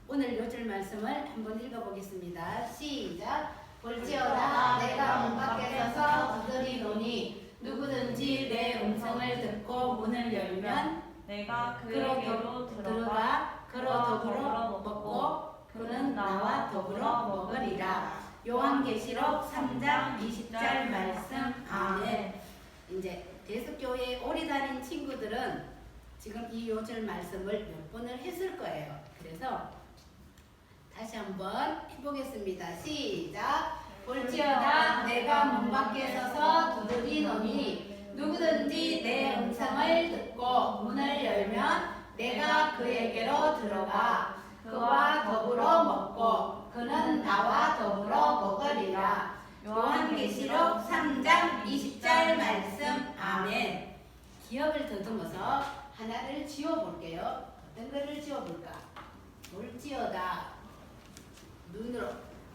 오늘 요절 말씀을 한번 읽어보겠습니다. 시작. 볼지어다 내가 문 밖에 서서 두드리노니 누구든지 내 음성을 듣고 문을 열면 내가 그에게로 들어가 그로 더불어 먹고 그는 나와 더불어 먹으리라. 요한계시록 3장 20절 말씀. 아멘. 이제 대석교회에 오래 다닌 친구들은 지금 이 요절 말씀을 몇 번을 했을 거예요. 그래서 다시 한번 해보겠습니다. 시작. 볼지어다 내가 문 밖에 서서 두드리노니 누구든지 내 음성을 듣고 문을 열면 내가 그에게로 들어가 그와 더불어 먹고 그는 나와 더불어 먹으리라. 요한계시록 3장 20절 말씀. 아멘. 기억을 더듬어서 하나를 지워볼게요. 어떤 거를 지워볼까? 볼지어다 눈으로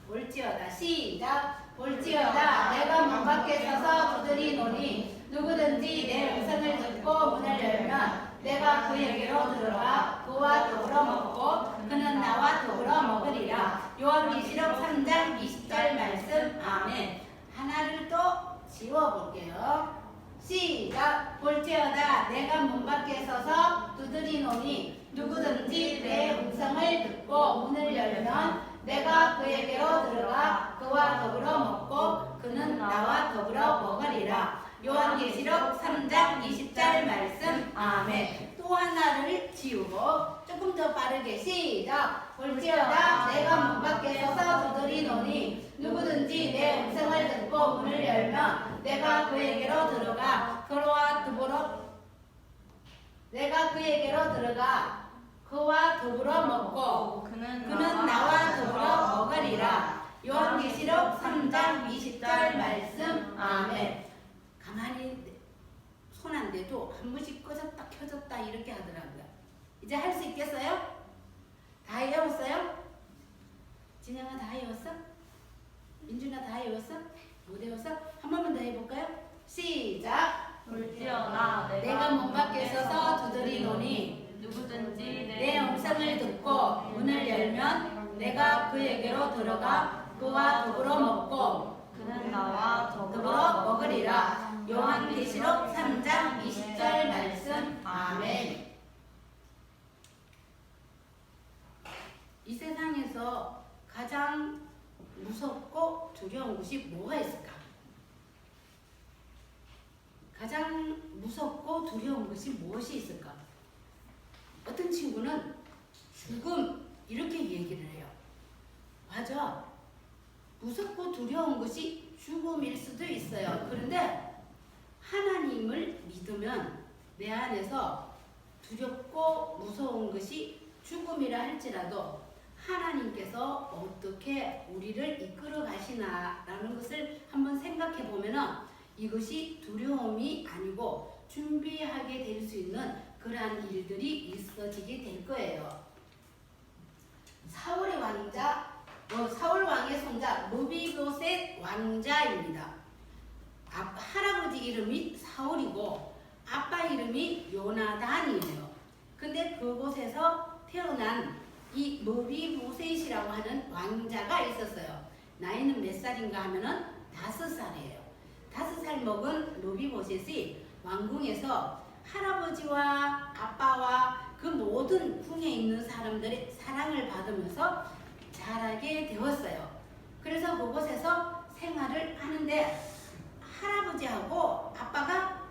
볼지어다. 시작. 볼지어다 내가 문 밖에 서서 두드리노니 누구든지 내 음성을 듣고 문을 열면 내가 그에게로 들어가 그와 더불어 먹고 그는 나와 더불어 먹으리라. 요한계시록 3장 20절 말씀. 아멘. 하나를 또 지워볼게요. 시작. 볼지어다 내가 문 밖에 서서 두드리노니 누구든지 내 음성을 듣고 문을 열면 내가 그에게로 들어가 그와 더불어 먹고 그는 나와 더불어 먹으리라. 요한계시록 3장 20절 말씀. 아멘. 또 하나를 지우고 조금 더 빠르게 시작. 볼지어다 내가 문 밖에 서서 두드리노니 누구든지 내 음성을 듣고 문을 열면 내가 그에게로 들어가 그와 더불어 먹고 그는 나와 더불어 먹으리라. 요한계시록 3장 20절 말씀. 아멘. 가만히 손 안 대도 한 번씩 꺼졌다 켜졌다 이렇게 하더라고요. 이제 할 수 있겠어요? 다 외웠어요? 진영아 다 외웠어? 민준아 다 외웠어? 못 외웠어? 한 번만 더 해볼까요? 시작. 볼지어다 내가 문 밖에 서서 두드리노니 누구든지 내 음성을 듣고 문을 열면 내가 그에게로 들어가 그와 더불어 먹고 그는 나와 더불어 먹으리라. 요한계시록 3장 20절 말씀. 아멘. 이 세상에서 가장 무섭고 두려운 것이 뭐가 있을까? 가장 무섭고 두려운 것이 무엇이 있을까? 어떤 친구는 죽음 이렇게 얘기를 해요. 맞아. 무섭고 두려운 것이 죽음일 수도 있어요. 그런데 하나님을 믿으면 내 안에서 두렵고 무서운 것이 죽음이라 할지라도 하나님께서 어떻게 우리를 이끌어 가시나라는 것을 한번 생각해 보면은 이것이 두려움이 아니고 준비하게 될 수 있는 그러한 일들이 있어지게 될 거예요. 사울 왕의 손자 무비보셋 왕자입니다. 할아버지 이름이 사울이고 아빠 이름이 요나단이에요. 근데 그곳에서 태어난 이 무비보셋이라고 하는 왕자가 있었어요. 나이는 몇 살인가 하면은 5살이에요. 5살 먹은 무비보셋이 왕궁에서 할아버지와 아빠와 그 모든 궁에 있는 사람들의 사랑을 받으면서 자라게 되었어요. 그래서 그곳에서 생활을 하는데 할아버지하고 아빠가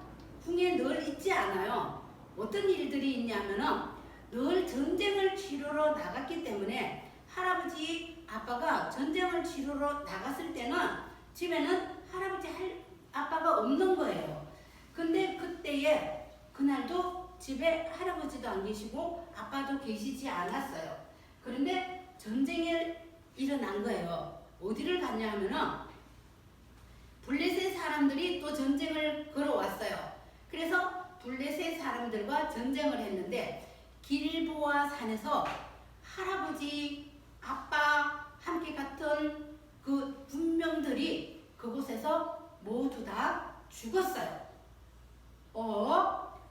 궁에 늘 있지 않아요. 어떤 일들이 있냐면은 늘 전쟁을 치르러 나갔기 때문에 할아버지 아빠가 전쟁을 치르러 나갔을 때는 집에는 아빠가 없는 거예요. 근데 그때에 그날도 집에 할아버지도 안 계시고 아빠도 계시지 않았어요. 그런데 전쟁이 일어난 거예요. 어디를 갔냐 하면은 블레셋 사람들이 또 전쟁을 걸어왔어요. 그래서 블레셋 사람들과 전쟁을 했는데 길보아 산에서 할아버지, 아빠 함께 갔던 그 군병들이 그곳에서 모두 다 죽었어요.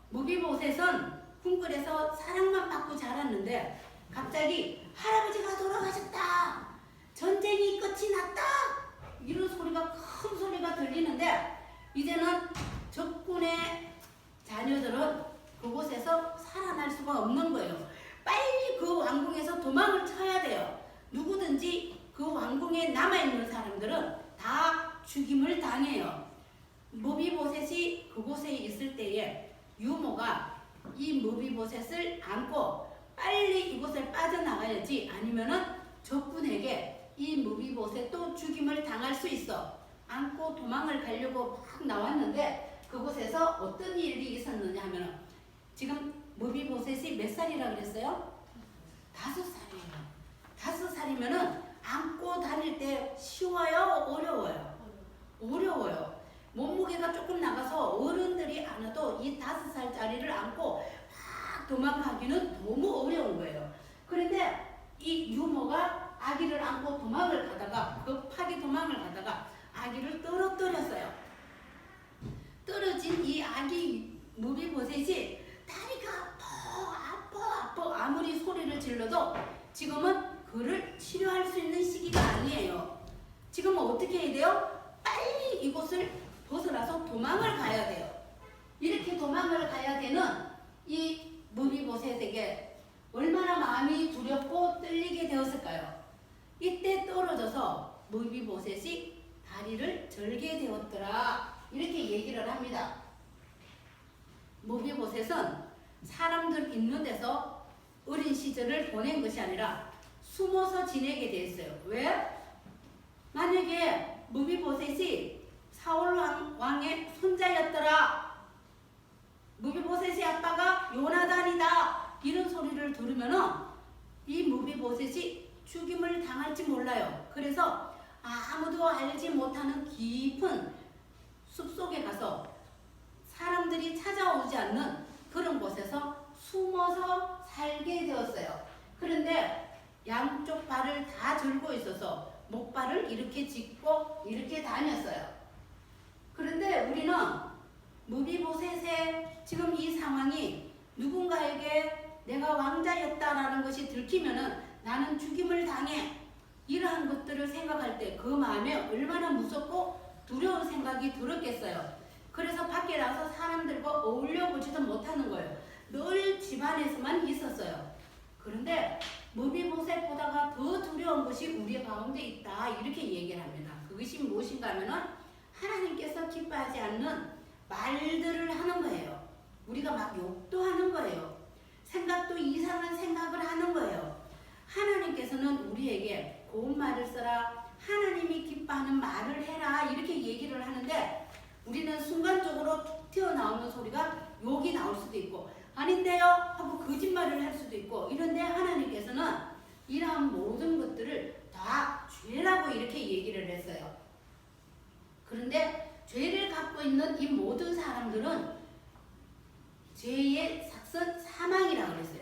무비보셋은 궁궐에서 사랑만 받고 자랐는데 갑자기 할아버지가 돌아가셨다. 전쟁이 끝이 났다. 이런 소리가 큰 소리가 들리는데 이제는 적군의 자녀들은 그곳에서 살아날 수가 없는 거예요. 빨리 그 왕궁에서 도망을 쳐야 돼요. 누구든지 그 왕궁에 남아있는 사람들은 다 죽임을 당해요. 무비보셋이 그곳에 있을 때에 유모가 이 무비보셋을 안고 빨리 이곳을 빠져나가야지, 아니면은 적군에게 이 무비보셋도 죽임을 당할 수 있어. 안고 도망을 가려고 막 나왔는데 그곳에서 어떤 일이 있었느냐 하면은, 지금 무비보셋이 몇 살이라 그랬어요? 5살이에요. 5살이면은 안고 다닐 때 쉬워요? 어려워요? 어려워요. 몸무게가 조금 나가서 어른들이 안아도 이 5살짜리를 안고 막 도망가기는 너무 어려운 거예요. 그런데 이 유모가 아기를 안고 도망을 가다가, 급하게 도망을 가다가 아기를 떨어뜨렸어요. 떨어진 이 아기 무비보셋이 다리가 아파 아무리 소리를 질러도 지금은 그를 치료할 수 있는 시기가 아니에요. 지금은 어떻게 해야 돼요? 빨리 이곳을 벗어나서 도망을 가야 돼요. 이렇게 도망을 가야 되는 이 무비보셋에게 얼마나 마음이 두렵고 떨리게 되었을까요? 이때 떨어져서 무비보셋이 다리를 절게 되었더라, 이렇게 얘기를 합니다. 무비보셋은 사람들 있는 데서 어린 시절을 보낸 것이 아니라 숨어서 지내게 됐어요. 왜? 만약에 무비보셋이 사울 왕의 손자였더라, 무비보셋의 아빠가 요나단이다, 이런 소리를 들으면은 이 무비보셋이 죽임을 당할지 몰라요. 그래서 아무도 알지 못하는 깊은 숲속에 가서 사람들이 찾아오지 않는 그런 곳에서 숨어서 살게 되었어요. 그런데 양쪽 발을 다 절고 있어서 목발을 이렇게 짚고 이렇게 다녔어요. 그런데 우리는 무비보셋의 지금 이 상황이 누군가에게 내가 왕자였다라는 것이 들키면은 나는 죽임을 당해, 이러한 것들을 생각할 때 그 마음에 얼마나 무섭고 두려운 생각이 들었겠어요. 그래서 밖에 나서 사람들과 어울려 보지도 못하는 거예요. 늘 집안에서만 있었어요. 그런데 무비보셋보다가 더 두려운 것이 우리 가운데 있다, 이렇게 얘기를 합니다. 그것이 무엇인가 하면은 하나님께서 기뻐하지 않는 말들을 하는 거예요. 우리가 막 욕도 하는 거예요. 생각도 이상한 생각을 하는 거예요. 하나님께서는 우리에게 고운 말을 써라, 하나님이 기뻐하는 말을 해라, 이렇게 얘기를 하는데 우리는 순간적으로 툭 튀어나오는 소리가 욕이 나올 수도 있고, 아닌데요 하고 거짓말을 할 수도 있고, 이런데 하나님께서는 이러한 모든 것들을 다 죄라고 이렇게 얘기를 했어요. 그런데 죄를 갖고 있는 이 모든 사람들은 죄의 삭선 사망이라고 그랬어요.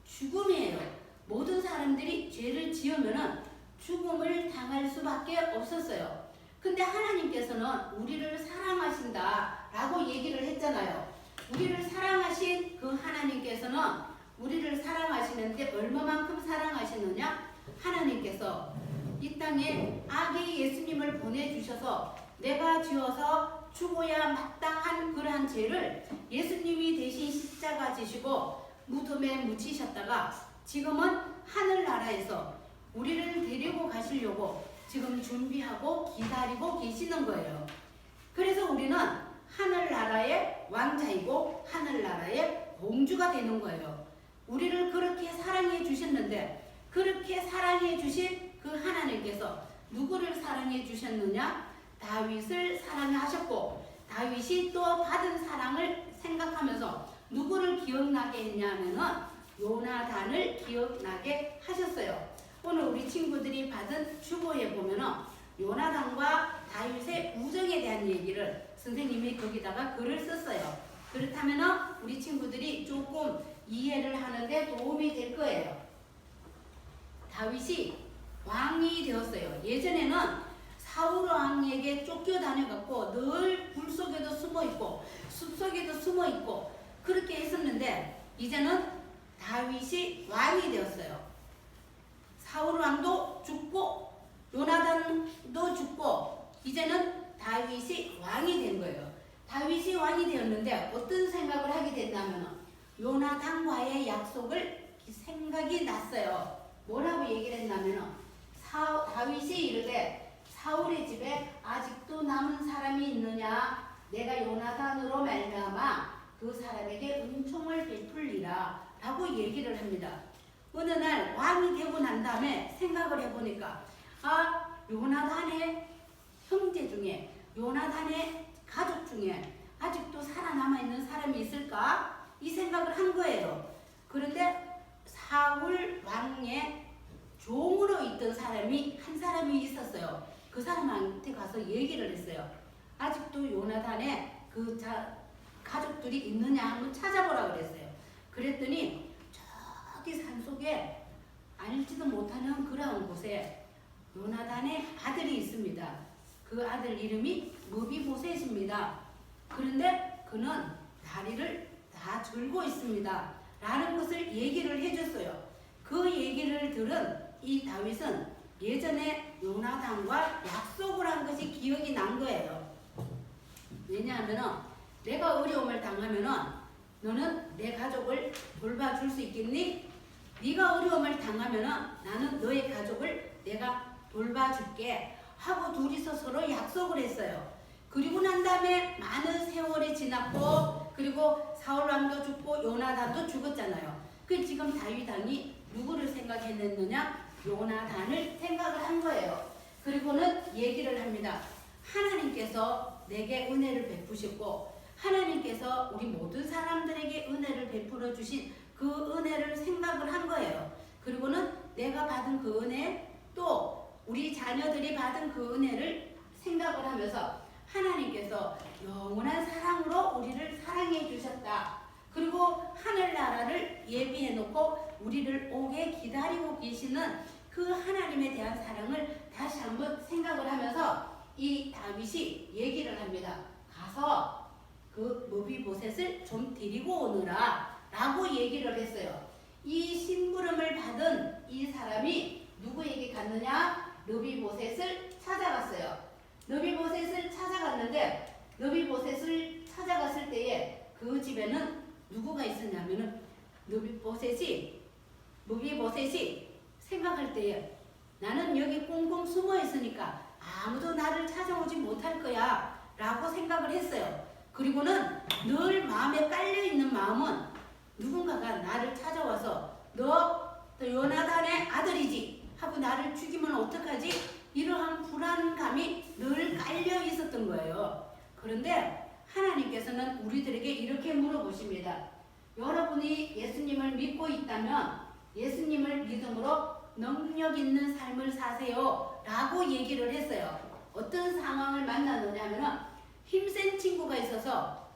죽음이에요. 모든 사람들이 죄를 지으면은 죽음을 당할 수밖에 없었어요. 근데 하나님께서는 우리를 사랑하신다라고 얘기를 했잖아요. 우리를 사랑하신 그 하나님께서는 우리를 사랑하시는데 얼마만큼 사랑하시느냐? 하나님께서 이 땅에 아기 예수님을 보내주셔서 내가 지어서 죽어야 마땅한 그러한 죄를 예수님이 대신 십자가 지시고 무덤에 묻히셨다가 지금은 하늘나라에서 우리를 데리고 가시려고 지금 준비하고 기다리고 계시는 거예요. 그래서 우리는 하늘나라의 왕자이고 하늘나라의 공주가 되는 거예요. 우리를 그렇게 사랑해 주셨는데, 그렇게 사랑해 주신 그 하나님께서 누구를 사랑해 주셨느냐? 다윗을 사랑하셨고, 다윗이 또 받은 사랑을 생각하면서 누구를 기억나게 했냐면은 요나단을 기억나게 하셨어요. 오늘 우리 친구들이 받은 주보에 보면은 요나단과 다윗의 우정에 대한 얘기를 선생님이 거기다가 글을 썼어요. 그렇다면 우리 친구들이 조금 이해를 하는데 도움이 될 거예요. 다윗이 왕이 되었어요. 예전에는 사울 왕에게 쫓겨다녀갖고 늘 굴 속에도 숨어있고 숲속에도 숨어있고 그렇게 했었는데 이제는 다윗이 왕이 되었어요. 사울 왕도 죽고 요나단도 죽고 이제는 다윗이 왕이 된 거예요. 다윗이 왕이 되었는데 어떤 생각을 하게 됐냐면 요나단과의 약속을 생각이 났어요. 뭐라고 얘기를 했냐면 다윗이 이르되 사울의 집에 아직도 남은 사람이 있느냐? 내가 요나단으로 말미암아 그 사람에게 은총을 베풀리라 라고 얘기를 합니다. 어느 날 왕이 되고 난 다음에 생각을 해보니까 요나단의 형제 중에 요나단의 가족 중에 아직도 살아남아있는 사람이 있을까? 이 생각을 한 거예요. 그런데 사울 왕의 종으로 있던 사람이 한 사람이 있었어요. 그 사람한테 가서 얘기를 했어요. 아직도 요나단의 그 가족들이 있느냐 한번 찾아보라 그랬어요. 그랬더니 저기 산속에 알지도 못하는 그러한 곳에 요나단의 아들이 있습니다. 그 아들 이름이 무비보셋입니다. 그런데 그는 다리를 다 절고 있습니다. 라는 것을 얘기를 해줬어요. 그 얘기를 들은 이 다윗은 예전에 요나단과 약속을 한 것이 기억이 난 거예요. 왜냐하면 내가 어려움을 당하면 너는 내 가족을 돌봐줄 수 있겠니? 네가 어려움을 당하면 나는 너의 가족을 내가 돌봐줄게 하고 둘이서 서로 약속을 했어요. 그리고 난 다음에 많은 세월이 지났고 그리고 사울 왕도 죽고 요나단도 죽었잖아요. 그 지금 다윗 왕이 누구를 생각했느냐? 요나단을 생각을 한 거예요. 그리고는 얘기를 합니다. 하나님께서 내게 은혜를 베푸셨고 하나님께서 우리 모든 사람들에게 은혜를 베풀어 주신 그 은혜를 생각을 한 거예요. 그리고는 내가 받은 그 은혜 또 우리 자녀들이 받은 그 은혜를 생각을 하면서 하나님께서 영원한 사랑으로 우리를 사랑해 주셨다. 그리고 하늘나라를 예비해 놓고 우리를 오게 기다리고 계시는 그 하나님에 대한 사랑을 다시 한번 생각을 하면서 이 다윗이 얘기를 합니다. 가서 그 무비보셋을 좀 데리고 오느라 라고 얘기를 했어요. 이 심부름을 받은 이 사람이 누구에게 갔느냐? 무비보셋을 찾아갔어요. 무비보셋을 찾아갔는데 무비보셋을 찾아갔을 때에 그 집에는 누구가 있었냐면은 무비보셋이 생각할 때에 나는 여기 꽁꽁 숨어 있으니까 아무도 나를 찾아오지 못할 거야 라고 생각을 했어요. 그리고는 늘 마음에 깔려있는 마음은 누군가가 나를 찾아와서 너 요나단의 아들이지 하고 나를 죽이면 어떡하지? 이러한 불안감이 늘 깔려 있었던 거예요. 그런데 하나님께서는 우리들에게 이렇게 물어보십니다. 여러분이 예수님을 믿고 있다면 예수님을 믿음으로 능력 있는 삶을 사세요 라고 얘기를 했어요. 어떤 상황을 만났느냐 하면 힘센 친구가 있어서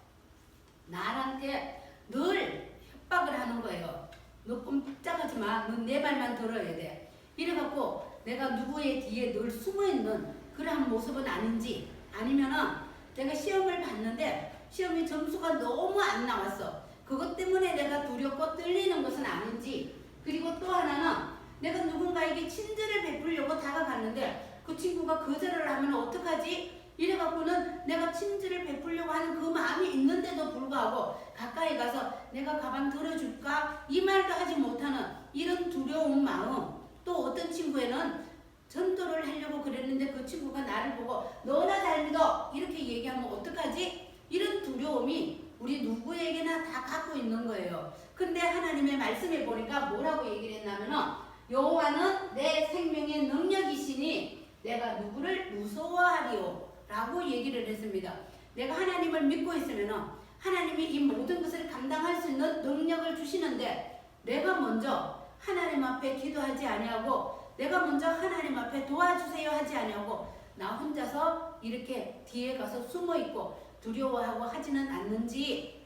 나한테 늘 협박을 하는 거예요. 너 꼼짝하지 마. 너 내 말만 들어야 돼. 이래갖고 내가 누구의 뒤에 늘 숨어있는 그러한 모습은 아닌지 아니면은 내가 시험을 봤는데 시험의 점수가 너무 안 나왔어. 그것 때문에 내가 두렵고 떨리는 것은 아닌지 그리고 또 하나는 내가 누군가에게 친절을 베풀려고 다가갔는데 그 친구가 거절을 하면 어떡하지? 이래갖고는 내가 친절을 베풀려고 하는 그 마음이 있는데도 불구하고 가까이 가서 내가 가방 들어줄까? 이 말도 하지 못하는 이런 두려운 마음. 또 어떤 친구에는 전도를 하려고 그랬는데 그 친구가 나를 보고 너나 잘 믿어 이렇게 얘기하면 어떡하지? 이런 두려움이 우리 누구에게나 다 갖고 있는 거예요. 근데 하나님의 말씀에 보니까 뭐라고 얘기를 했냐면은 여호와는 내 생명의 능력이시니 내가 누구를 무서워하리요 라고 얘기를 했습니다. 내가 하나님을 믿고 있으면 하나님이 이 모든 것을 감당할 수 있는 능력을 주시는데 내가 먼저 하나님 앞에 기도하지 아니하고 내가 먼저 하나님 앞에 도와주세요 하지 아니하고 나 혼자서 이렇게 뒤에 가서 숨어있고 두려워하고 하지는 않는지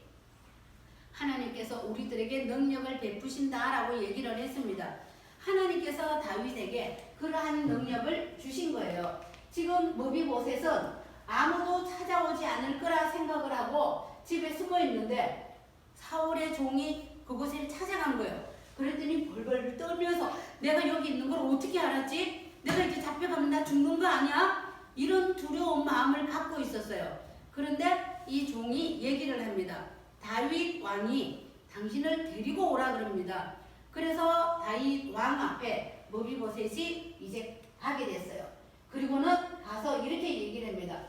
하나님께서 우리들에게 능력을 베푸신다라고 얘기를 했습니다. 하나님께서 다윗에게 그러한 능력을 주신 거예요. 지금 무비보셋은 아무도 찾아오지 않을 거라 생각을 하고 집에 숨어 있는데 사울의 종이 그곳을 찾아간 거예요. 그랬더니 벌벌 떨면서 내가 여기 있는 걸 어떻게 알았지? 내가 이제 잡혀가면 나 죽는 거 아니야? 이런 두려운 마음을 갖고 있었어요. 그런데 이 종이 얘기를 합니다. 다윗 왕이 당신을 데리고 오라 그럽니다. 그래서 다윗 왕 앞에 머비보셋이 이제 가게 됐어요. 그리고는 가서 이렇게 얘기를 합니다.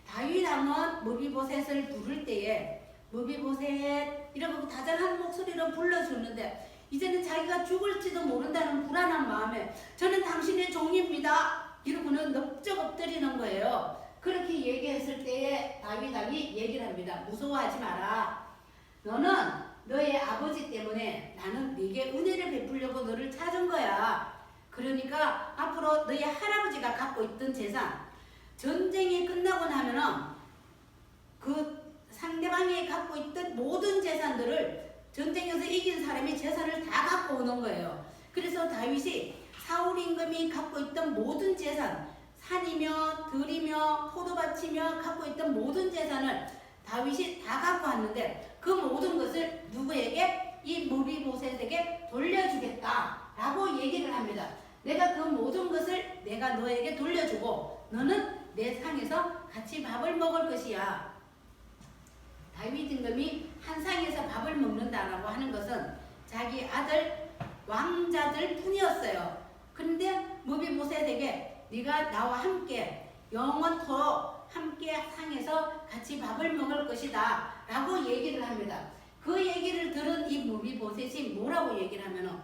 다윗 왕은 머비보셋을 부를 때에 머비보셋 이러고 다정한 목소리로 불러주는데 이제는 자기가 죽을지도 모른다는 불안한 마음에 저는 당신의 종입니다. 이러고는 넙적 엎드리는 거예요. 그렇게 얘기했을 때에 다윗 왕이 얘기를 합니다. 무서워하지 마라. 너는 너의 아버지 때문에 나는 네게 은혜를 베풀려고 너를 찾은 거야. 그러니까 앞으로 너의 할아버지가 갖고 있던 재산, 전쟁이 끝나고 나면은 그 상대방이 갖고 있던 모든 재산들을 전쟁에서 이긴 사람이 재산을 다 갖고 오는 거예요. 그래서 다윗이 사울 임금이 갖고 있던 모든 재산, 산이며 들이며 포도밭이며 갖고 있던 모든 재산을 다윗이 다 갖고 왔는데 그 모든 것을 누구에게? 이 머비보셋에게 돌려주겠다라고 얘기를 합니다. 내가 그 모든 것을 내가 너에게 돌려주고 너는 내 상에서 같이 밥을 먹을 것이야. 다윗 임금이 한 상에서 밥을 먹는다라고 하는 것은 자기 아들 왕자들 뿐이었어요. 그런데 머비보셋에게 네가 나와 함께 영원토록 함께 상에서 같이 밥을 먹을 것이다 라고 얘기를 합니다. 그 얘기를 들은 이 머비보셋이 뭐라고 얘기를 하면은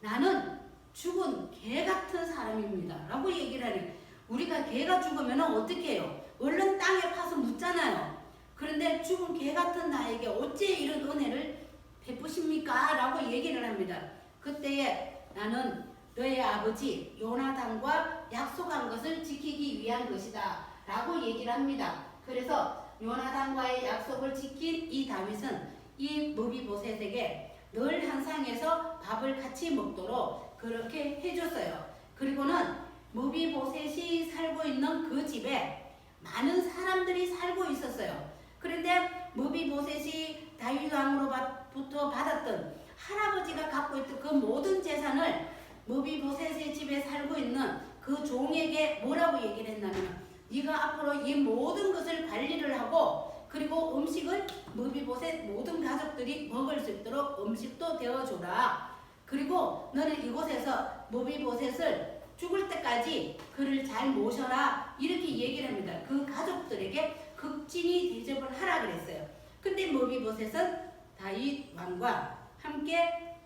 나는 죽은 개 같은 사람입니다 라고 얘기를 하니 우리가 개가 죽으면 어떻게 해요? 얼른 땅에 파서 묻잖아요. 그런데 죽은 개 같은 나에게 어째 이런 은혜를 베푸십니까? 라고 얘기를 합니다. 그때에 나는 너의 아버지 요나단과 약속한 것을 지키기 위한 것이다 라고 얘기를 합니다. 그래서 요나단과의 약속을 지킨 이 다윗은 이 머비보셋에게 늘 한 상에서 밥을 같이 먹도록 그렇게 해줬어요. 그리고는 머비보셋이 살고 있는 그 집에 많은 사람들이 살고 있었어요. 그런데 머비보셋이 다윗 왕으로부터 받았던 할아버지가 갖고 있던 그 모든 재산을 머비보셋의 집에 살고 있는 그 종에게 뭐라고 얘기를 했냐면 네가 앞으로 이 모든 것을 관리를 하고 그리고 음식을 머비보셋 모든 가족들이 먹을 수 있도록 음식도 되어줘라. 그리고 너는 이곳에서 머비보셋을 죽을 때까지 그를 잘 모셔라. 이렇게 얘기를 합니다. 그 가족들에게 극진히 대접을 하라 그랬어요. 근데 머비보셋은 다윗 왕과 함께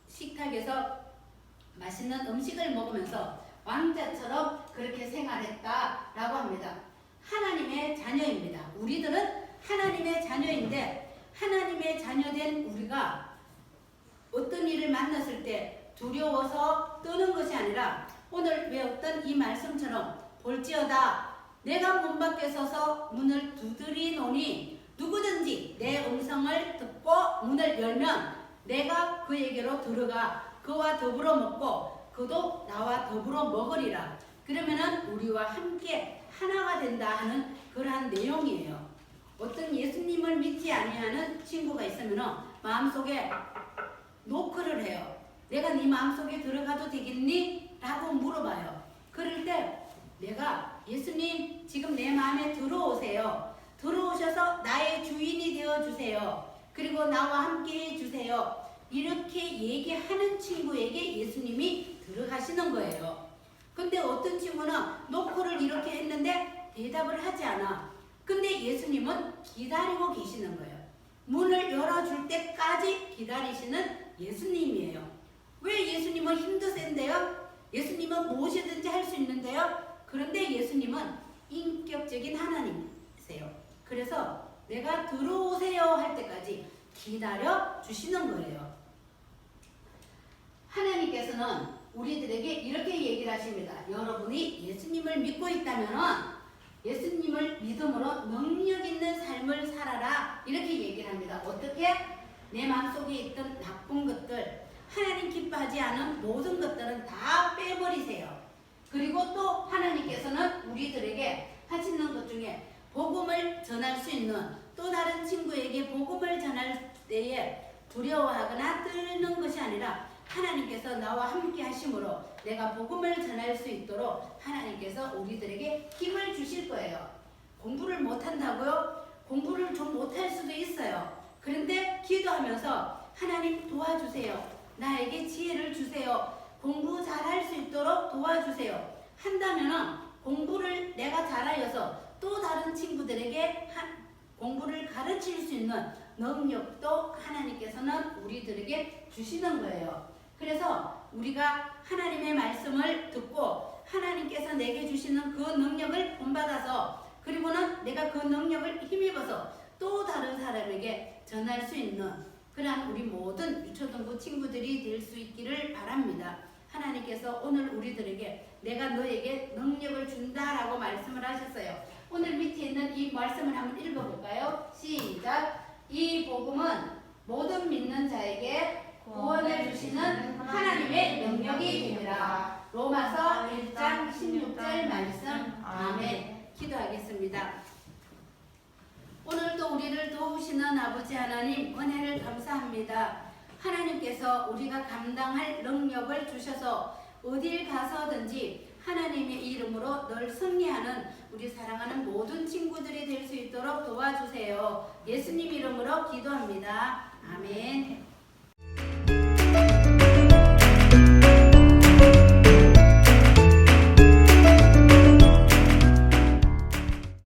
식탁에서 맛있는 음식을 먹으면서 왕자처럼 그렇게 생활했다라고 합니다. 하나님의 자녀입니다. 우리들은 하나님의 자녀인데 하나님의 자녀된 우리가 어떤 일을 만났을 때 두려워서 떠는 것이 아니라 오늘 외웠던 이 말씀처럼 볼지어다 내가 문 밖에 서서 문을 두드리노니 누구든지 내 음성을 듣고 문을 열면 내가 그에게로 들어가 그와 더불어 먹고 그도 나와 더불어 먹으리라. 그러면은 우리와 함께 하나가 된다 하는 그러한 내용이에요. 어떤 예수님을 믿지 아니하는 친구가 있으면 마음속에 노크를 해요. 내가 네 마음속에 들어가도 되겠니? 라고 물어봐요. 그럴 때 내가 예수님 지금 내 마음에 들어오세요. 들어오셔서 나의 주인이 되어주세요. 그리고 나와 함께 해주세요. 이렇게 얘기하는 친구에게 예수님이 들어가시는 거예요. 근데 어떤 친구는 노크를 이렇게 했는데 대답을 하지 않아. 근데 예수님은 기다리고 계시는 거예요. 문을 열어줄 때까지 기다리시는 예수님이에요. 왜 예수님은 힘도 센데요? 예수님은 무엇이든지 할 수 있는데요. 그런데 예수님은 인격적인 하나님이세요. 그래서 내가 들어오세요 할 때까지 기다려 주시는 거예요. 하나님께서는 우리들에게 이렇게 얘기를 하십니다. 여러분이 예수님을 믿고 있다면 예수님을 믿음으로 능력 있는 삶을 살아라. 이렇게 얘기를 합니다. 어떻게? 내 마음속에 있던 나쁜 것들, 하나님 기뻐하지 않은 모든 것들은 다 빼버리세요. 그리고 또 하나님께서는 우리들에게 하시는 것 중에 복음을 전할 수 있는 또 다른 친구에게 복음을 전할 때에 두려워하거나 떨는 것이 아니라 하나님께서 나와 함께 하심으로 내가 복음을 전할 수 있도록 하나님께서 우리들에게 힘을 주실 거예요. 공부를 못한다고요? 공부를 좀 못할 수도 있어요. 그런데 기도하면서 하나님 도와주세요. 나에게 지혜를 주세요. 공부 잘할 수 있도록 도와주세요. 한다면은 공부를 내가 잘하여서 또 다른 친구들에게 공부를 가르칠 수 있는 능력도 하나님께서는 우리들에게 주시는 거예요. 그래서 우리가 하나님의 말씀을 듣고 하나님께서 내게 주시는 그 능력을 본받아서 그리고는 내가 그 능력을 힘입어서 또 다른 사람에게 전할 수 있는 그러한 우리 모든 유초등부 친구들이 될 수 있기를 바랍니다. 하나님께서 오늘 우리들에게 내가 너에게 능력을 준다라고 말씀을 하셨어요. 오늘 밑에 있는 이 말씀을 한번 읽어볼까요? 시작! 이 복음은 모든 믿는 자에게 구원을 주시는 하나님의 능력이 됩니다. 로마서 1장 16절 말씀. 아멘. 기도하겠습니다. 오늘도 우리를 도우시는 아버지 하나님 은혜를 감사합니다. 하나님께서 우리가 감당할 능력을 주셔서 어딜 가서든지 하나님의 이름으로 늘 승리하는 우리 사랑하는 모든 친구들이 될 수 있도록 도와주세요. 예수님 이름으로 기도합니다. 아멘.